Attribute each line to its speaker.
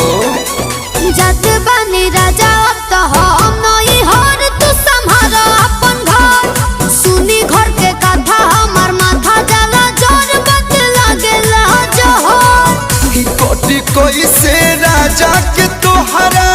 Speaker 1: हो।
Speaker 2: जत बनी राजा अब तो हम नहीं हर तू संभारा अपन घर। सुनी घर के कथा हमर माथा जला जोर बत लागेला जोहर।
Speaker 1: कोटि कोई से राजा के तोहरा